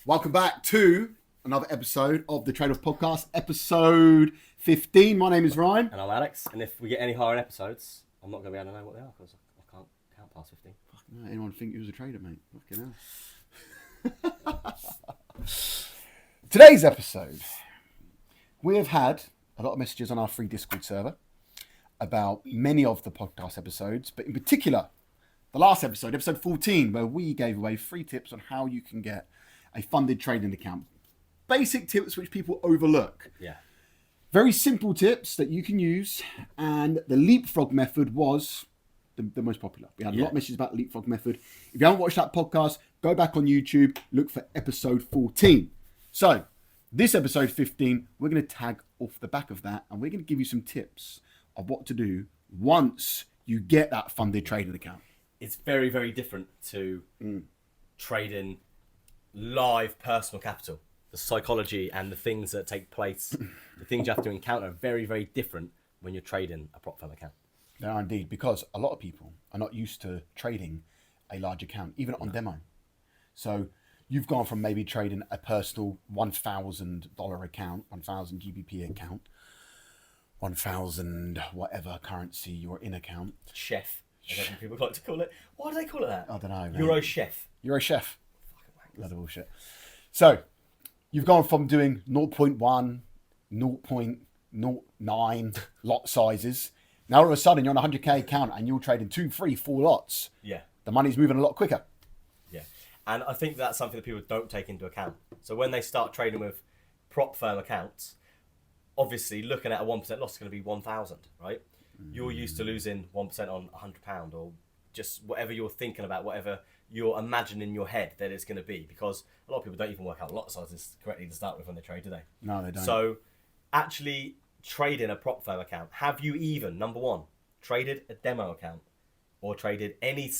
Welcome back to another episode of the Trade-Off Podcast, episode 15. My name is Ryan. And I'm Alex. And if we get any higher in episodes, I'm not going to be able to know what they are because I can't count past 15. Fucking hell, anyone think you was a trader, mate? Fucking hell. Today's episode, we have had a lot of messages on our free Discord server about many of the podcast episodes, but in particular, the last episode, episode 14, where we gave away free tips on how you can get a funded trading account. Basic tips which people overlook. Yeah. Very simple tips that you can use, and the leapfrog method was the most popular. We had a lot of messages about the leapfrog method. If you haven't watched that podcast, go back on YouTube, look for episode 14. So, this episode 15, we're going to tag off the back of that, and we're going to give you some tips of what to do once you get that funded trading account. It's very, very different to trading live personal capital. The psychology and the things that take place, the things you have to encounter are very, very different when you're trading a prop firm account. They are indeed, because a lot of people are not used to trading a large account, even on demo. So you've gone from maybe trading a personal $1,000 account, 1,000 GBP account, 1,000 whatever currency you're in account. Chef, I don't think people like to call it. Why do they call it that? I don't know, mate. Euro chef. You're a chef. Blood of bullshit. So you've gone from doing 0.1, 0.09 lot sizes. Now all of a sudden you're on a 100k account and you're trading 2, 3, 4 lots. Yeah. The money's moving a lot quicker. Yeah. And I think that's something that people don't take into account. So when they start trading with prop firm accounts, obviously looking at a 1% loss is going to be 1,000, right? You're used to losing 1% on £100 or just whatever you're thinking about, whatever you're imagining in your head that it's going to be, because a lot of people don't even work out lot sizes correctly to start with when they trade, do they? No, they don't. So actually trading a prop firm account, have you even, number one, traded a demo account or traded any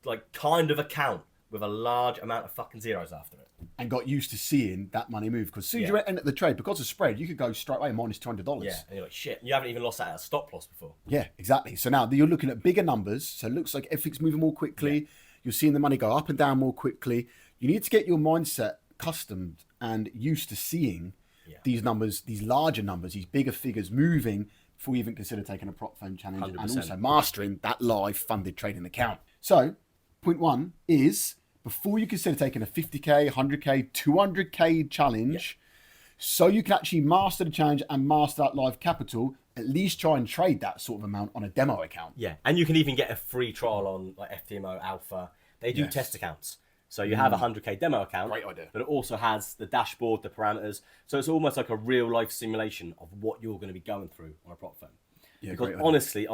like kind of account with a large amount of fucking zeros after it? And got used to seeing that money move, because as soon as you enter the trade, because of spread, you could go straight away minus $200. Yeah, and you're like, shit, you haven't even lost that at a stop loss before. Yeah, exactly. So now you're looking at bigger numbers, so it looks like everything's moving more quickly. Yeah. You're seeing the money go up and down more quickly. You need to get your mindset accustomed and used to seeing these numbers, these larger numbers, these bigger figures moving before you even consider taking a prop firm challenge 100%. And also mastering that live funded trading account. So, point one is, before you consider taking a 50k, 100k, 200k challenge, so you can actually master the challenge and master that live capital, at least try and trade that sort of amount on a demo account. Yeah, and you can even get a free trial on like FTMO Alpha. They do test accounts. So you have a 100k demo account, Great idea. But it also has the dashboard, the parameters. So it's almost like a real life simulation of what you're going to be going through on a prop firm. Yeah, because honestly,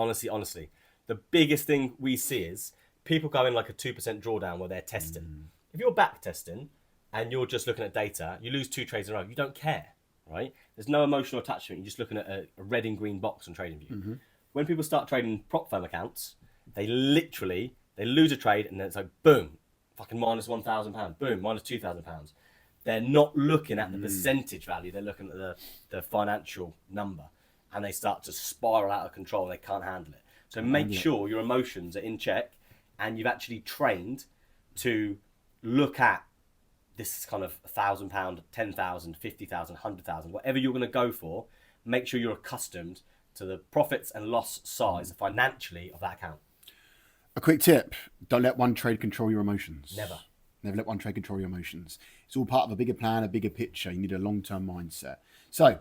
the biggest thing we see is people go in like a 2% drawdown where they're testing. If you're back testing and you're just looking at data, you lose 2 trades in a row, you don't care, right? There's no emotional attachment. You're just looking at a red and green box on TradingView. When people start trading prop firm accounts, they lose a trade and then it's like, boom, fucking minus £1,000, boom, minus £2,000. They're not looking at the percentage value. They're looking at the financial number, and they start to spiral out of control. They can't handle it. So make sure your emotions are in check, and you've actually trained to look at this kind of £1,000, 10,000, 50,000, 100,000, whatever you're going to go for. Make sure you're accustomed to the profits and loss size financially of that account. A quick tip: don't let one trade control your emotions. Never let one trade control your emotions. It's all part of a bigger plan, a bigger picture. You need a long-term mindset. So,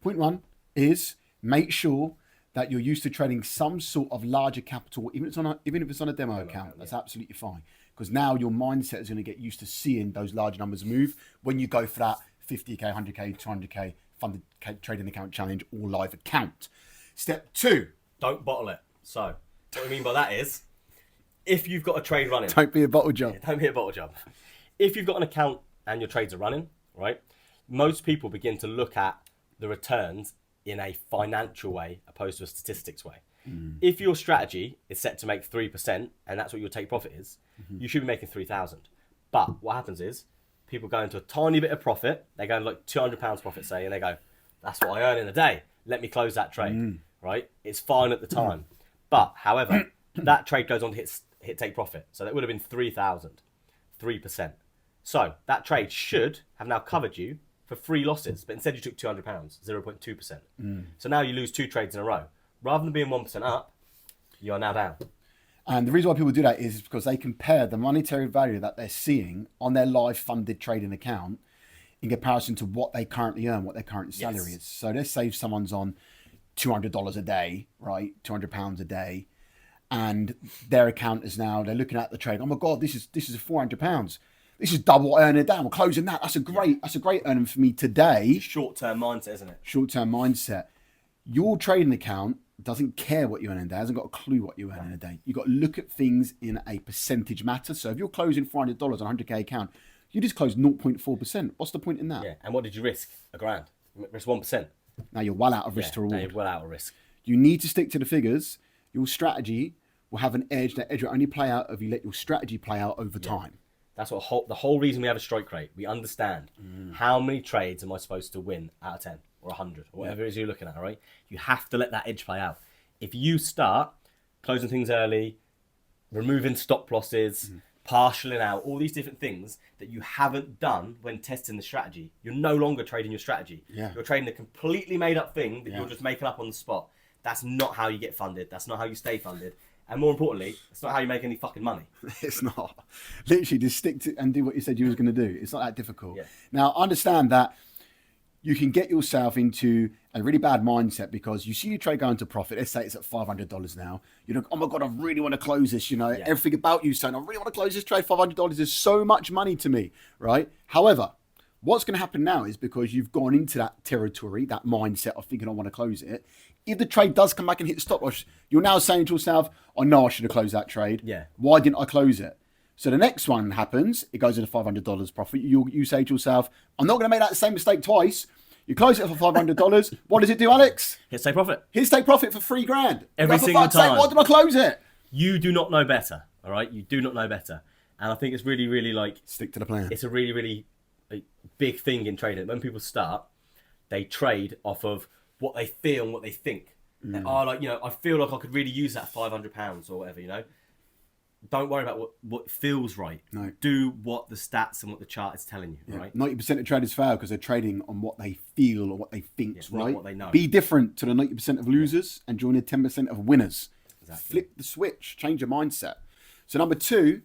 point one is make sure that you're used to trading some sort of larger capital, even if it's on a demo account. That's absolutely fine, because now your mindset is going to get used to seeing those large numbers move when you go for that 50k, 100k, 200k funded trading account challenge or live account. Step two: don't bottle it. So, what I mean by that is, if you've got a trade running, don't be a bottle job. Don't be a bottle job. If you've got an account and your trades are running, right? Most people begin to look at the returns in a financial way opposed to a statistics way. If your strategy is set to make 3% and that's what your take profit is, you should be making 3,000. But what happens is people go into a tiny bit of profit. They go like £200 profit, say, and they go, that's what I earn in a day. Let me close that trade, right? It's fine at the time. But however, that trade goes on to hit take profit. So that would have been 3,000, 3%. So that trade should have now covered you for 3 losses, but instead you took £200, 0.2%. So now you lose 2 trades in a row. Rather than being 1% up, you are now down. And the reason why people do that is because they compare the monetary value that they're seeing on their live funded trading account in comparison to what they currently earn, what their current salary is. So let's say someone's on $200 a day, right? £200 a day. And their account is now, they're looking at the trade. Oh my God, this is £400. This is double what I earn a day. I'm closing that. That's a great earning for me today. Short-term mindset, isn't it? Short-term mindset. Your trading account doesn't care what you earn in a day, hasn't got a clue what you earn in a day. You've got to look at things in a percentage matter. So if you're closing $400 on a 100K account, you just close 0.4%. What's the point in that? Yeah. And what did you risk? £1,000. Risk 1%. Now you're well out of risk to reward. Now you're well out of risk. You need to stick to the figures. Your strategy will have an edge. That edge will only play out if you let your strategy play out over time. That's what the whole reason we have a strike rate. We understand how many trades am I supposed to win out of 10 or 100 or whatever it is you're looking at, right? You have to let that edge play out. If you start closing things early, removing stop losses, partialing out, all these different things that you haven't done when testing the strategy, you're no longer trading your strategy. Yeah. You're trading a completely made up thing that you're just making up on the spot. That's not how you get funded. That's not how you stay funded. And more importantly, it's not how you make any fucking money. It's not. Literally, just stick to and do what you said you was going to do. It's not that difficult. Yeah. Now, understand that you can get yourself into a really bad mindset because you see your trade going to profit. Let's say it's at $500 now. You look, oh my God, I really want to close this. You know, everything about you saying, I really want to close this trade. $500 is so much money to me, right? However, what's going to happen now is because you've gone into that territory, that mindset of thinking I want to close it. If the trade does come back and hit the stop loss, you're now saying to yourself, I know I should have closed that trade. Yeah. Why didn't I close it? So the next one happens, it goes into $500 profit. You say to yourself, I'm not going to make that same mistake twice. You close it for $500. What does it do, Alex? Hit take profit. Hit take profit for $3,000. Every single time. Why did I close it? You do not know better, all right? You do not know better. And I think it's really, really stick to the plan. It's a really, really big thing in trading. When people start, they trade off of what they feel and what they think. I feel like I could really use that £500 or whatever, you know. Don't worry about what feels right. No. Do what the stats and what the chart is telling you, right? 90% of traders fail because they're trading on what they feel or what they think's right. Not what they know. Be different to the 90% of losers and join the 10% of winners. Exactly. Flip the switch, change your mindset. So number 2,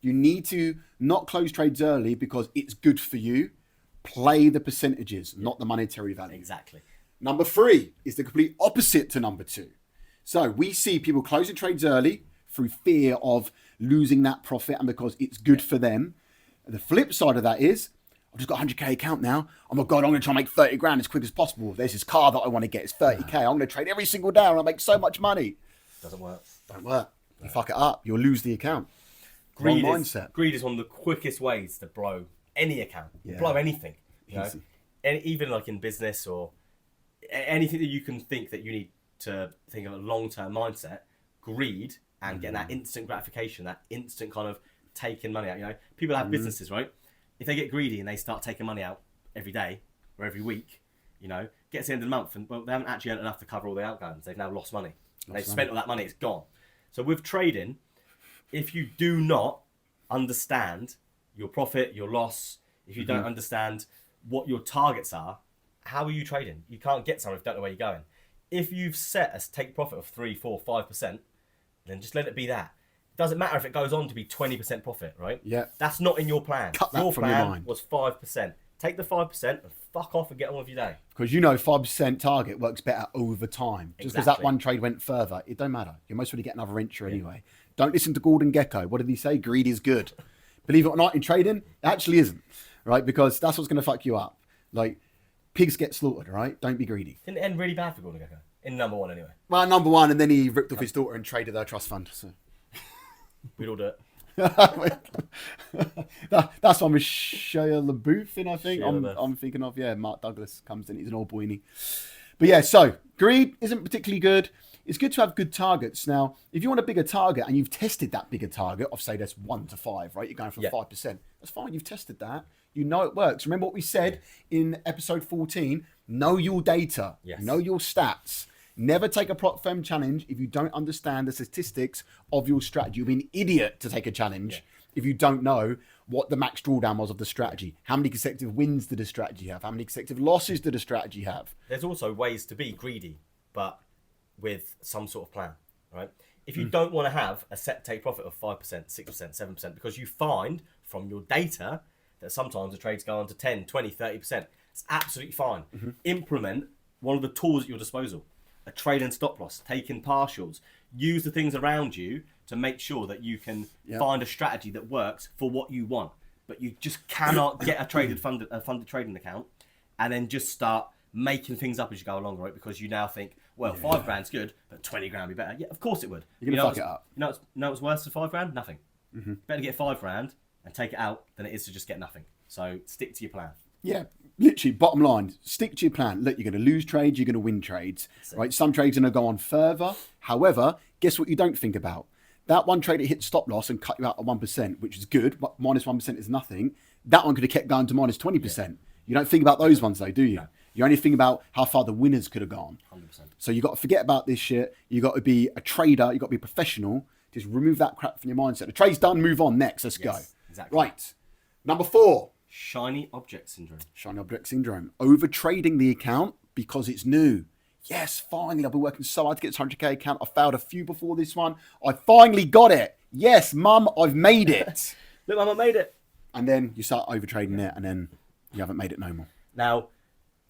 you need to not close trades early because it's good for you. Play the percentages, not the monetary value. Exactly. Number 3 is the complete opposite to number 2. So we see people closing trades early through fear of losing that profit and because it's good for them. The flip side of that is, I've just got a 100K account now. Oh my God, I'm going to try and make 30 grand as quick as possible. There's this car that I want to get. It's 30K. I'm going to trade every single day and I'll make so much money. Doesn't work. Don't work. You fuck it up, you'll lose the account. Greed mindset. Greed is one of the quickest ways to blow any account, blow anything. You know? Even like in business or anything that you can think that you need to think of a long-term mindset, greed and getting that instant gratification, that instant kind of taking money out. You know, people have businesses, right? If they get greedy and they start taking money out every day or every week, you know, gets to the end of the month and they haven't actually earned enough to cover all the outgoings. They've now lost money. They've spent all that money. It's gone. So with trading, if you do not understand your profit, your loss, if you don't understand what your targets are, how are you trading? You can't get somewhere if you don't know where you're going. If you've set a take profit of 3, 4, 5%, then just let it be that. It doesn't matter if it goes on to be 20% profit, right? Yeah. That's not in your plan. Cut that from your mind. Was 5%. Take the 5% and fuck off and get on with your day. Because 5% target works better over time. Just because that one trade went further, it don't matter. You're most likely to get another incher anyway. Don't listen to Gordon Gecko. What did he say? Greed is good. Believe it or not, in trading, it actually isn't, right? Because that's what's going to fuck you up. Like, pigs get slaughtered, right? Don't be greedy. Didn't it end really bad for Gordon Gecko? In number 1 anyway. Well, number 1, and then he ripped off his daughter and traded her trust fund. So. We'd all do it. That's one with Shia LaBeouf in, I think. Shia I'm thinking of, Mark Douglas comes in. He's an old boynie. But yeah, so greed isn't particularly good. It's good to have good targets. Now, if you want a bigger target and you've tested that bigger target of, say, that's 1 to 5, right? You're going from 5%. That's fine. You've tested that. You know it works. Remember what we said in episode 14? Know your data. Yes. Know your stats. Never take a prop firm challenge if you don't understand the statistics of your strategy. You'll be an idiot to take a challenge if you don't know what the max drawdown was of the strategy. How many consecutive wins did the strategy have? How many consecutive losses did the strategy have? There's also ways to be greedy, but with some sort of plan, right? If you don't want to have a set take profit of 5%, 6%, 7%, because you find from your data that sometimes the trades go on to 10, 20, 30%, it's absolutely fine. Implement one of the tools at your disposal. A trade and stop loss, take in partials, use the things around you to make sure that you can find a strategy that works for what you want. But you just cannot get a funded trading account and then just start making things up as you go along, right? Because you now think, well, £5 good, but 20 grand would be better. Yeah, of course it would. You're gonna fuck it up. You know what's worse than £5? Nothing. Better get £5 and take it out than it is to just get nothing. So stick to your plan. Yeah, literally, bottom line, stick to your plan. Look, you're going to lose trades, you're going to win trades, right? Some trades are going to go on further. However, guess what you don't think about? That one trade that hit stop loss and cut you out at 1%, which is good. Minus 1% is nothing. That one could have kept going to minus 20%. Yeah. You don't think about those ones though, do you? No. You only think about how far the winners could have gone. 100%. So you got to forget about this shit. You got to be a trader. You got to be a professional. Just remove that crap from your mindset. The trade's done. Move on. Next. Let's go. Exactly. Right. Number 4. Shiny object syndrome. Shiny object syndrome. Over trading the account because it's new. Yes, finally. I've been working so hard to get this 100k account. I failed a few before this one. I finally got it. Yes, mum, I've made it. Look, mum, I made it. And then you start over trading it, and then you haven't made it no more. Now,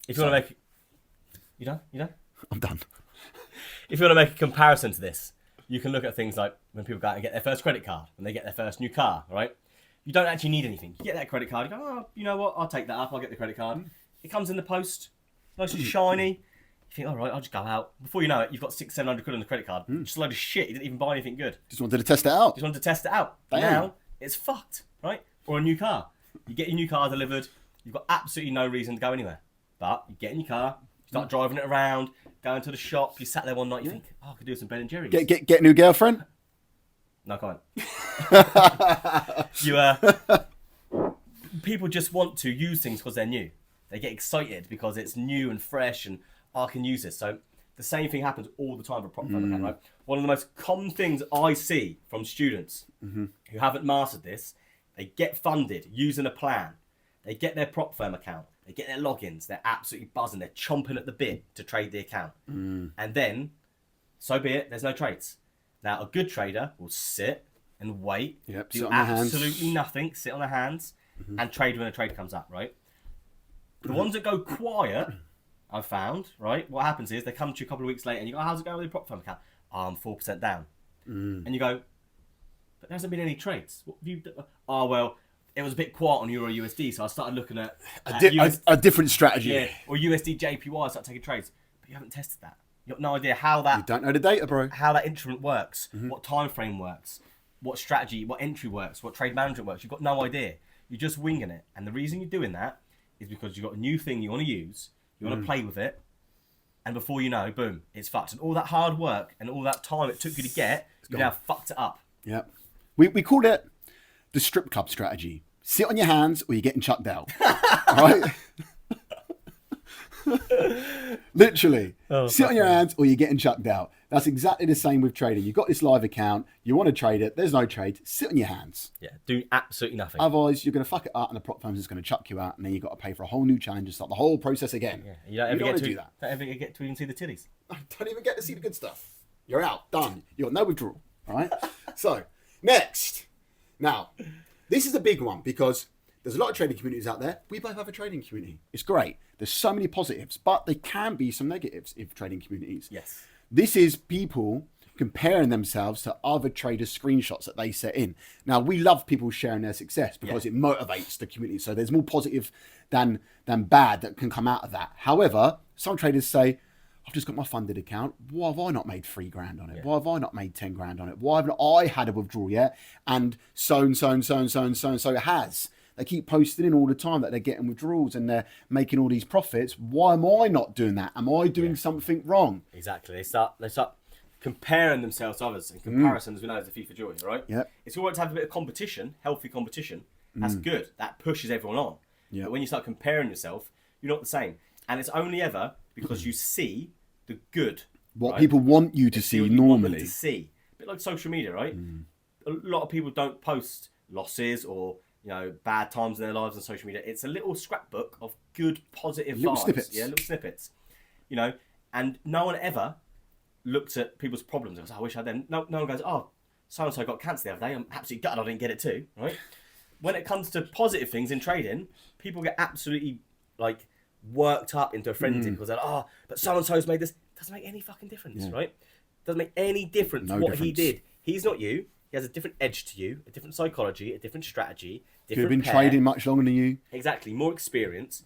if you want to make... You done? I'm done. If you want to make a comparison to this, you can look at things like when people go out and get their first credit card, when they get their first new car, right? You don't actually need anything. You get that credit card, you go, oh, you know what, I'll take that up, I'll get the credit card. It comes in the post, nice and shiny. You think, all right, I'll just go out. Before you know it, you've got 600-700 quid on the credit card. Just a load of shit, you didn't even buy anything good. Just wanted to test it out. Damn. Now, it's fucked, right? Or a new car. You get your new car delivered, you've got absolutely no reason to go anywhere. But you get in your car, you start driving it around, going to the shop, you sat there one night, you think, oh, I could do some Ben and Jerry's. Get a new girlfriend? No comment. People just want to use things because they're new. They get excited because it's new and fresh and I can use this. So the same thing happens all the time for a prop firm account, right? One of the most common things I see from students who haven't mastered this, they get funded using a plan. They get their prop firm account. They get their logins. They're absolutely buzzing. They're chomping at the bit to trade the account. And then, so be it, there's no trades. Now, a good trader will sit and wait, do absolutely nothing, sit on their hands, and trade when a trade comes up, right? The ones that go quiet, I've found, right? What happens is they come to you a couple of weeks later and you go, oh, how's it going with your prop firm account? Oh, I'm 4% down. And you go, but there hasn't been any trades. What have you done? Oh, well, it was a bit quiet on Euro USD, so I started looking at a different strategy. Yeah, or USD JPY, I started taking trades. But you haven't tested that. You've got no idea how that... You don't know the data, bro. How that instrument works, what time frame works, what strategy, what entry works, what trade management works. You've got no idea. You're just winging it. And the reason you're doing that is because you've got a new thing you want to use, you want to play with it, and before you know, boom, it's fucked. And all that hard work and all that time it took you to get, you now fucked it up. Yeah. We called it the strip club strategy. Sit on your hands or you're getting chucked out. Right? Literally. Sit on your hands or you're getting chucked out. That's exactly the same with trading. You've got this live account, you want to trade it, there's no trade, sit on your hands. Yeah, do absolutely nothing. Otherwise, you're going to fuck it up and the prop firm's just going to chuck you out and then you've got to pay for a whole new challenge and start the whole process again. Yeah. You don't ever do that. Don't ever get to even see the titties. Don't even get to see the good stuff. You're out, done. You've got no withdrawal. All right? So, next. Now, this is a big one because there's a lot of trading communities out there. We both have a trading community. It's great. There's so many positives, but there can be some negatives in trading communities. Yes. This is people comparing themselves to other traders' screenshots that they set in. Now, we love people sharing their success because it motivates the community. So there's more positive than bad that can come out of that. However, some traders say, I've just got my funded account. Why have I not made $3,000 on it? Why have I not made $10,000 on it? Why haven't I had a withdrawal yet? And so it has. They keep posting in all the time that they're getting withdrawals and they're making all these profits. Why am I not doing that? Am I doing something wrong? Exactly. They start comparing themselves to others. And comparisons, we know, is the thief of joy, right? Yeah. It's all right to have a bit of competition, healthy competition. That's good. That pushes everyone on. But when you start comparing yourself, you're not the same. And it's only ever because you see the good. What people want you to see normally. A bit like social media, right? A lot of people don't post losses or bad times in their lives on social media. It's a little scrapbook of good, positive little vibes. snippets. Yeah, little snippets. And no one ever looks at people's problems and goes, I wish I had them. No one goes, oh, so-and-so got cancer the other day. I'm absolutely gutted I didn't get it too, right? When it comes to positive things in trading, people get absolutely worked up into a frenzy because they're like, but so-and-so's made this. It doesn't make any fucking difference, right? Doesn't make any difference he did. He's not you. He has a different edge to you, a different psychology, a different strategy, Could have been trading much longer than you. Exactly, more experience.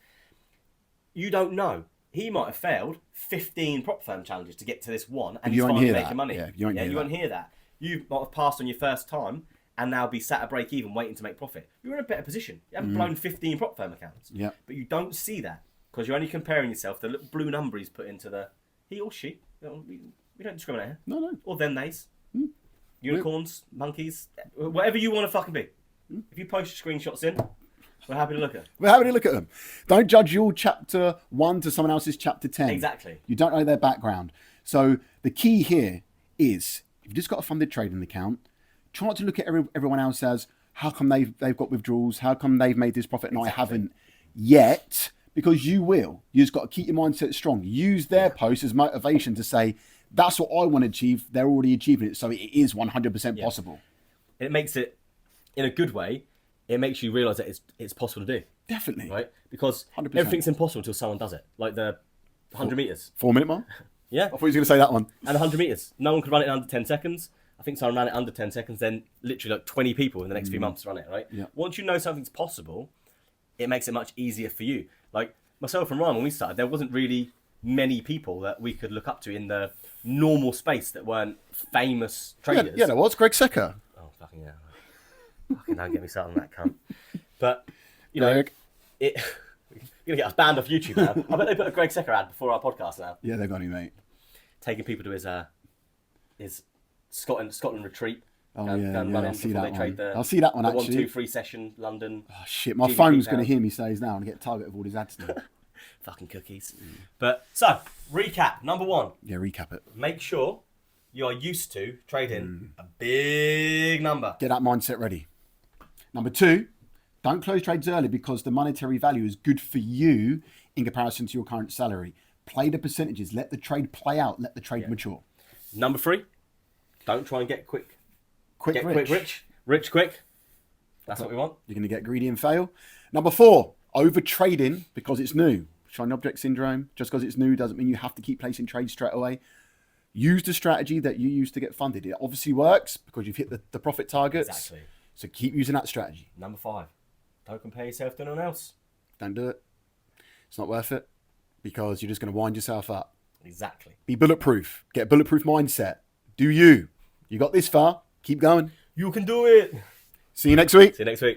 You don't know. He might have failed 15 prop firm challenges to get to this one, and he's finally making money. Yeah, you won't hear that. You might have passed on your first time and now be sat at break even waiting to make profit. You're in a better position. You haven't blown 15 prop firm accounts. Yeah. But you don't see that because you're only comparing yourself to the little blue number he's put into the he or she. We don't discriminate here. No. Or them, theys. Unicorns, monkeys, whatever you want to fucking be. If you post your screenshots in, we're happy to look at them. We're happy to look at them. Don't judge your chapter 1 to someone else's chapter 10. Exactly. You don't know their background. So the key here is, if you've just got a funded trading account, try not to look at everyone else as, how come they've got withdrawals? How come they've made this profit and I haven't yet? Because you will. You just got to keep your mindset strong. Use their post as motivation to say, that's what I want to achieve. They're already achieving it. So it is 100% possible. It makes it, in a good way, it makes you realise that it's possible to do. Definitely. Right? Because 100%. everything's impossible until someone does it. Like the 100 metres. 4 minute mark? Yeah. I thought he was going to say that one. And 100 metres. No one could run it in under 10 seconds. I think someone ran it under 10 seconds, then literally 20 people in the next few months run it, right? Yeah. Once you know something's possible, it makes it much easier for you. Like myself and Ryan, when we started, there wasn't really many people that we could look up to in the normal space that weren't famous traders. Yeah, there was. Greg Secker. Oh, fucking yeah. Fucking don't get me started on that cunt. But, you're going to get us banned off YouTube now. I bet they put a Greg Secker ad before our podcast now. Yeah, they're got him, mate. Taking people to his Scotland retreat. Oh, yeah, I'll see that one. I'll see that one, the actually. 1-2-3 session, London. Oh, shit, my phone's going to hear me say his now and get target of all his ads now. Fucking cookies. But, so, recap. Number 1. Yeah, recap it. Make sure you are used to trading a big number. Get that mindset ready. Number 2, don't close trades early because the monetary value is good for you in comparison to your current salary. Play the percentages. Let the trade play out. Let the trade mature. Number 3, don't try and get quick. Quick rich. Rich quick. That's what we want. You're going to get greedy and fail. Number 4, over trading because it's new. Shiny object syndrome. Just because it's new doesn't mean you have to keep placing trades straight away. Use the strategy that you use to get funded. It obviously works because you've hit the profit targets. Exactly. So keep using that strategy. Number 5, don't compare yourself to anyone else. Don't do it. It's not worth it because you're just going to wind yourself up. Exactly. Be bulletproof. Get a bulletproof mindset. Do you. You got this far. Keep going. You can do it. See you next week. See you next week.